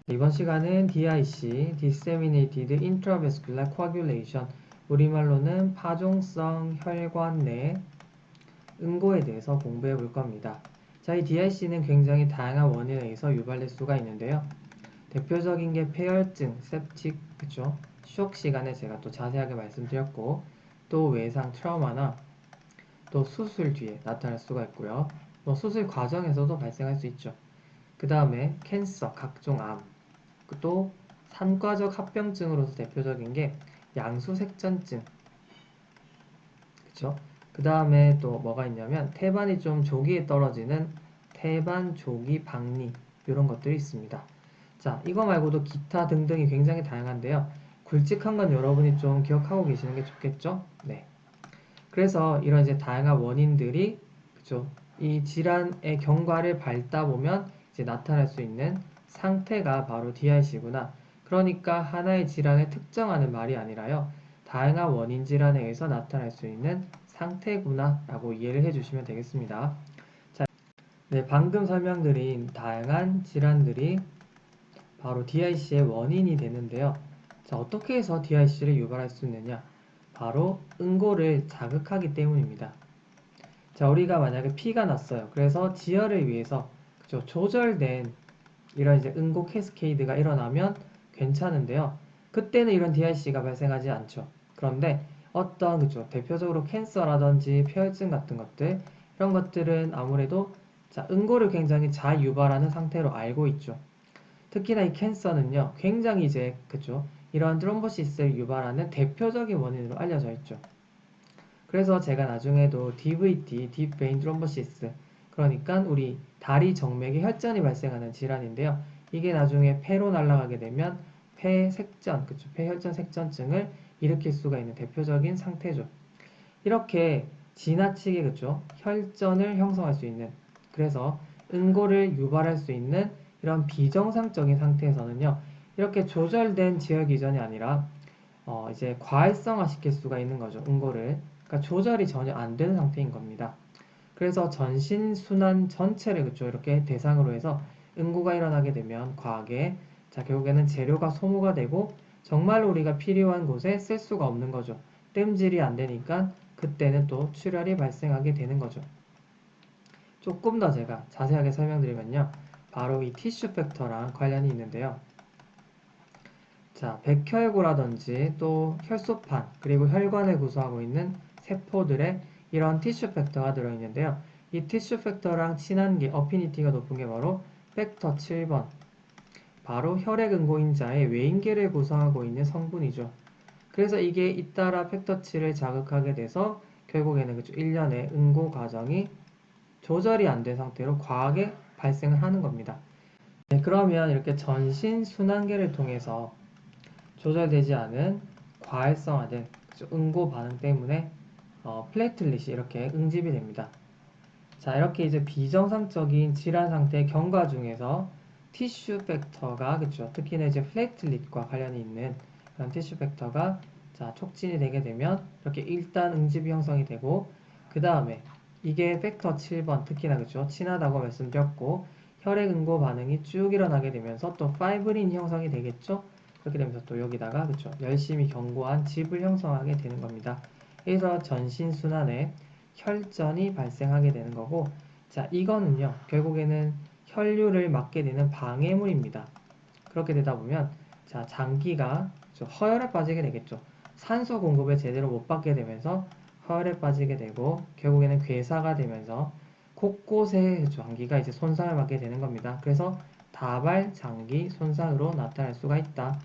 이번 시간은 DIC, Disseminated Intravascular Coagulation, 우리말로는 파종성 혈관 내 응고에 대해서 공부해 볼 겁니다. 자, 이 DIC는 굉장히 다양한 원인에 의해서 유발될 수가 있는데요. 대표적인 게 폐혈증, septic, 그쵸? 쇼크 시간에 제가 또 자세하게 말씀드렸고, 또 외상 트라우마나 또 수술 뒤에 나타날 수가 있고요. 또 수술 과정에서도 발생할 수 있죠. 그 다음에 캔서, 각종 암, 또 산과적 합병증으로서 대표적인 게 양수색전증, 그쵸? 그 다음에 또 뭐가 있냐면 태반이 좀 조기에 떨어지는 태반 조기 박리, 이런 것들이 있습니다. 자, 이거 말고도 기타 등등이 굉장히 다양한데요. 굵직한 건 여러분이 좀 기억하고 계시는 게 좋겠죠? 네. 그래서 이런 이제 다양한 원인들이, 그쵸? 이 질환의 경과를 밟다 보면 이제 나타날 수 있는 상태가 바로 DIC구나. 그러니까 하나의 질환을 특정하는 말이 아니라요. 다양한 원인 질환에 의해서 나타날 수 있는 상태구나 라고 이해를 해주시면 되겠습니다. 자, 네, 방금 설명드린 다양한 질환들이 바로 DIC의 원인이 되는데요. 자, 어떻게 해서 DIC를 유발할 수 있느냐? 바로 응고를 자극하기 때문입니다. 자, 우리가 만약에 피가 났어요. 그래서 지혈을 위해서, 그죠? 조절된 이런 이제 응고 캐스케이드가 일어나면 괜찮은데요. 그때는 이런 DIC가 발생하지 않죠. 그런데 어떤, 그죠? 대표적으로 캔서라든지 폐혈증 같은 것들, 이런 것들은 아무래도 자, 응고를 굉장히 잘 유발하는 상태로 알고 있죠. 특히나 이 캔서는요, 굉장히 이제, 그죠? 이러한 트롬보시스를 유발하는 대표적인 원인으로 알려져 있죠. 그래서 제가 나중에도 DVT, Deep Vein Thrombosis, 그러니까 우리 다리 정맥에 혈전이 발생하는 질환인데요. 이게 나중에 폐로 날아가게 되면 폐색전, 그쵸? 폐혈전 색전증을 일으킬 수가 있는 대표적인 상태죠. 이렇게 지나치게, 그쵸? 혈전을 형성할 수 있는, 그래서 응고를 유발할 수 있는 이런 비정상적인 상태에서는요, 이렇게 조절된 지혈 기전이 아니라 이제 과활성화 시킬 수가 있는 거죠. 응고를. 그러니까 조절이 전혀 안 되는 상태인 겁니다. 그래서 전신 순환 전체를, 그쵸, 이렇게 대상으로 해서 응고가 일어나게 되면 과하게, 자, 결국에는 재료가 소모가 되고 정말로 우리가 필요한 곳에 쓸 수가 없는 거죠. 땜질이 안 되니까 그때는 또 출혈이 발생하게 되는 거죠. 조금 더 제가 자세하게 설명드리면요. 바로 이 티슈 팩터랑 관련이 있는데요. 자, 백혈구라든지 또 혈소판, 그리고 혈관을 구성하고 있는 세포들의 이런 티슈 팩터가 들어있는데요. 이 티슈 팩터랑 친한 게, 어피니티가 높은 게 바로 팩터 7번. 바로 혈액 응고인자의 외인계를 구성하고 있는 성분이죠. 그래서 이게 잇따라 팩터 7을 자극하게 돼서 결국에는 그쵸, 일련의 응고 과정이 조절이 안 된 상태로 과하게 발생을 하는 겁니다. 네, 그러면 이렇게 전신 순환계를 통해서 조절되지 않은 과활성화된 응고 반응 때문에 플레이틀릿이 이렇게 응집이 됩니다. 자, 이렇게 이제 비정상적인 질환 상태 경과 중에서 티슈 팩터가, 그쵸, 특히나 이제 플레이틀릿과 관련이 있는 그런 티슈 팩터가 자, 촉진이 되게 되면 이렇게 일단 응집이 형성이 되고, 그 다음에 이게 팩터 7번, 특히나, 그쵸, 친하다고 말씀드렸고, 혈액 응고 반응이 쭉 일어나게 되면서 또 파이브린 형성이 되겠죠. 그렇게 되면서 또 여기다가, 그쵸, 열심히 견고한 집을 형성하게 되는 겁니다. 그래서 전신순환에 혈전이 발생하게 되는 거고, 자, 이거는요, 결국에는 혈류를 막게 되는 방해물입니다. 그렇게 되다 보면, 자, 장기가 허혈에 빠지게 되겠죠. 산소 공급을 제대로 못 받게 되면서 허혈에 빠지게 되고, 결국에는 괴사가 되면서 곳곳에 장기가 이제 손상을 받게 되는 겁니다. 그래서 다발 장기 손상으로 나타날 수가 있다.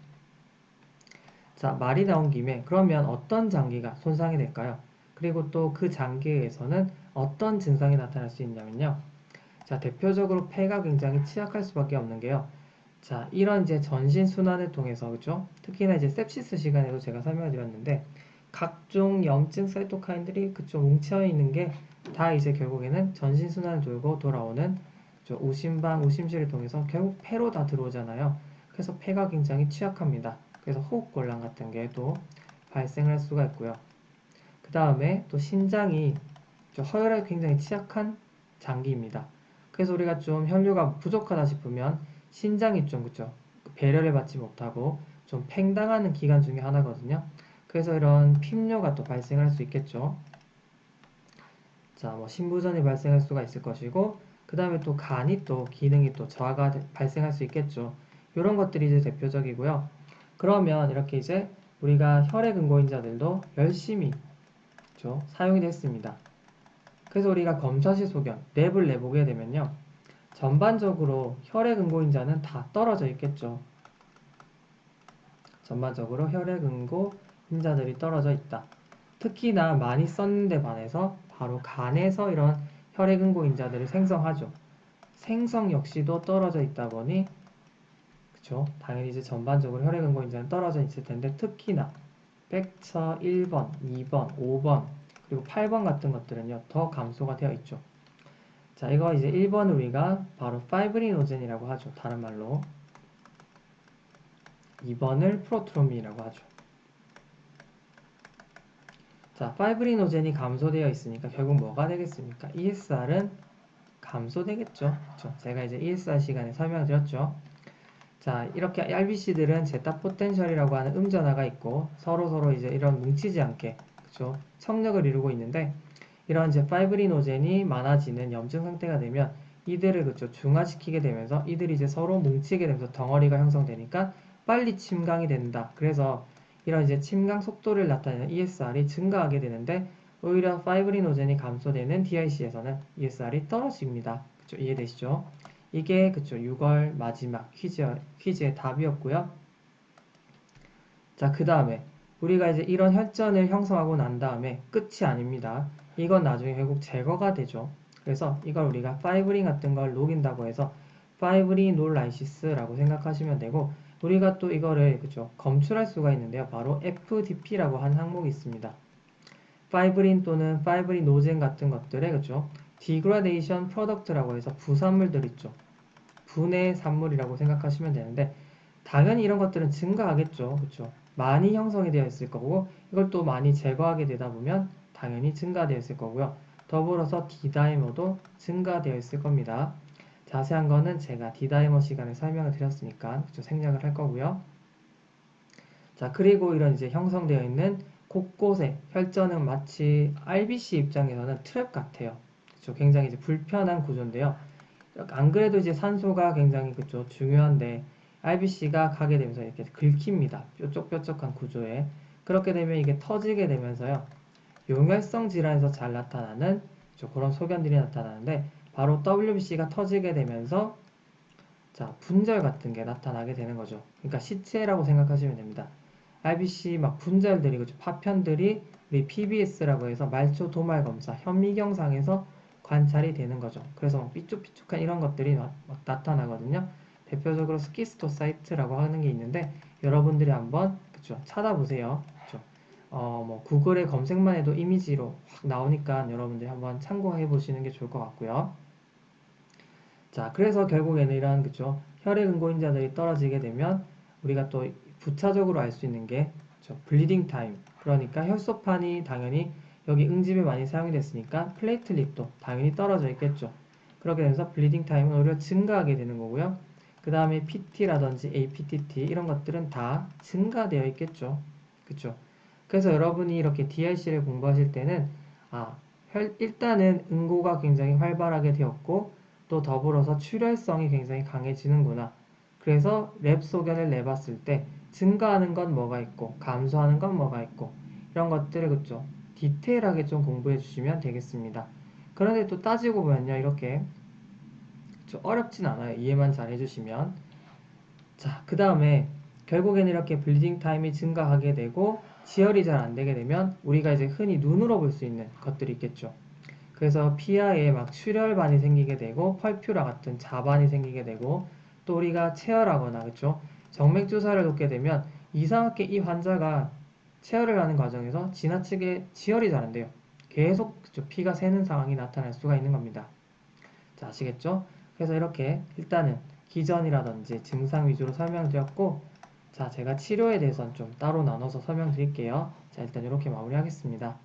자, 말이 나온 김에 그러면 어떤 장기가 손상이 될까요? 그리고 또 그 장기에서는 어떤 증상이 나타날 수 있냐면요. 자, 대표적으로 폐가 굉장히 취약할 수밖에 없는 게요. 자, 이런 이제 전신 순환을 통해서, 그죠? 특히나 이제 sepsis 시간에도 제가 설명을 드렸는데, 각종 염증 사이토카인들이 그쪽 뭉쳐 있는 게 다 이제 결국에는 전신 순환을 돌고 돌아오는, 그죠? 우심방, 우심실을 통해서 결국 폐로 다 들어오잖아요. 그래서 폐가 굉장히 취약합니다. 그래서 호흡곤란 같은 게 또 발생할 수가 있고요. 그 다음에 또 신장이 허혈에 굉장히 취약한 장기입니다. 그래서 우리가 좀 혈류가 부족하다 싶으면 신장이 좀, 그쵸, 배려를 받지 못하고 좀 팽당하는 기간 중에 하나거든요. 그래서 이런 핍뇨가 또 발생할 수 있겠죠. 자, 뭐 신부전이 발생할 수가 있을 것이고, 그 다음에 또 간이 또 기능이 또 저하가 발생할 수 있겠죠. 이런 것들이 이제 대표적이고요. 그러면 이렇게 이제 우리가 혈액응고인자들도 열심히 그렇죠? 사용이 됐습니다. 그래서 우리가 검사시 소견, 랩을 내보게 되면요. 전반적으로 혈액응고인자는 다 떨어져 있겠죠. 전반적으로 혈액응고인자들이 떨어져 있다. 특히나 많이 썼는데 반해서 바로 간에서 이런 혈액응고인자들을 생성하죠. 생성 역시도 떨어져 있다 보니 그쵸? 당연히 이제 전반적으로 혈액응고인자는 떨어져 있을 텐데 특히나 팩처 1번, 2번, 5번 그리고 8번 같은 것들은요 더 감소가 되어 있죠. 자, 이거 이제 1번 우리가 바로 파이브리노젠이라고 하죠. 다른 말로 2번을 프로트롬빈이라고 하죠. 자, 파이브리노젠이 감소되어 있으니까 결국 뭐가 되겠습니까? ESR은 감소되겠죠. 그렇죠? 제가 이제 ESR 시간에 설명드렸죠. 자, 이렇게 RBC들은 제타 포텐셜이라고 하는 음전하가 있고 서로 이제 이런 뭉치지 않게 그렇죠? 청력을 이루고 있는데 이런 이제 파이브리노젠이 많아지는 염증 상태가 되면 이들을 그렇죠? 중화시키게 되면서 이들이 이제 서로 뭉치게 되면서 덩어리가 형성되니까 빨리 침강이 된다. 그래서 이런 이제 침강 속도를 나타내는 ESR이 증가하게 되는데 오히려 파이브리노젠이 감소되는 DIC에서는 ESR이 떨어집니다. 그렇죠? 이해되시죠? 이게 그쵸 6월 마지막 퀴즈의 답이었고요. 자, 그 다음에 우리가 이제 이런 혈전을 형성하고 난 다음에 끝이 아닙니다. 이건 나중에 결국 제거가 되죠. 그래서 이걸 우리가 파이브린 같은 걸 녹인다고 해서 파이브리놀라이시스라고 생각하시면 되고 우리가 또 이거를 그쵸 검출할 수가 있는데요. 바로 FDP라고 하는 항목이 있습니다. 파이브린 또는 파이브리노젠 같은 것들의 그쵸 디그라데이션 프로덕트라고 해서 부산물들 있죠. 분해 산물이라고 생각하시면 되는데 당연히 이런 것들은 증가하겠죠. 그렇죠? 많이 형성이 되어 있을 거고 이걸 또 많이 제거하게 되다 보면 당연히 증가되어 있을 거고요. 더불어서 디다이머도 증가되어 있을 겁니다. 자세한 거는 제가 디다이머 시간에 설명을 드렸으니까 그쵸? 생략을 할 거고요. 자, 그리고 이런 이제 형성되어 있는 곳곳에 혈전은 마치 RBC 입장에서는 트랩 같아요. 그쵸? 굉장히 이제 불편한 구조인데요. 안 그래도 이제 산소가 굉장히 그쵸 중요한데 RBC가 가게 되면서 이렇게 긁힙니다. 뾰족뾰족한 구조에. 그렇게 되면 이게 터지게 되면서요. 용혈성 질환에서 잘 나타나는 그런 소견들이 나타나는데 바로 WBC가 터지게 되면서 자 분절 같은 게 나타나게 되는 거죠. 그러니까 시체라고 생각하시면 됩니다. RBC 막 분절들이 그죠 파편들이 우리 PBS라고 해서 말초 도말 검사 현미경상에서 관찰이 되는 거죠. 그래서 삐쭉삐쭉한 이런 것들이 막 나타나거든요. 대표적으로 스키스토사이트라고 하는 게 있는데 여러분들이 한번 그쵸 찾아보세요. 그쵸? 뭐 구글에 검색만 해도 이미지로 확 나오니까 여러분들이 한번 참고해 보시는 게 좋을 것 같고요. 자, 그래서 결국에는 이런 그쵸 혈액 응고인자들이 떨어지게 되면 우리가 또 부차적으로 알 수 있는 게 그쵸? 블리딩 타임. 그러니까 혈소판이 당연히 여기 응집에 많이 사용이 됐으니까 플레이틀릿도 당연히 떨어져 있겠죠. 그렇게 되면서 블리딩 타임은 오히려 증가하게 되는 거고요. 그 다음에 PT라든지 APTT 이런 것들은 다 증가되어 있겠죠. 그쵸? 그래서 여러분이 이렇게 DRC를 공부하실 때는 아, 일단은 응고가 굉장히 활발하게 되었고 또 더불어서 출혈성이 굉장히 강해지는구나. 그래서 랩 소견을 내봤을 때 증가하는 건 뭐가 있고 감소하는 건 뭐가 있고 이런 것들을 그죠 디테일하게 좀 공부해 주시면 되겠습니다. 그런데 또 따지고 보면요 이렇게 그쵸? 어렵진 않아요. 이해만 잘 해주시면 자, 그 다음에 결국에는 이렇게 블리딩 타임이 증가하게 되고 지혈이 잘 안 되게 되면 우리가 이제 흔히 눈으로 볼 수 있는 것들이 있겠죠. 그래서 피하에 막 출혈반이 생기게 되고 펄퓨라 같은 자반이 생기게 되고 또 우리가 체열하거나 그쵸 정맥 주사를 놓게 되면 이상하게 이 환자가 체열을 하는 과정에서 지나치게 지혈이 잘 안 돼요. 계속 그쵸? 피가 새는 상황이 나타날 수가 있는 겁니다. 자, 아시겠죠? 그래서 이렇게 일단은 기전이라든지 증상 위주로 설명드렸고 자, 제가 치료에 대해서는 좀 따로 나눠서 설명드릴게요. 자, 일단 이렇게 마무리하겠습니다.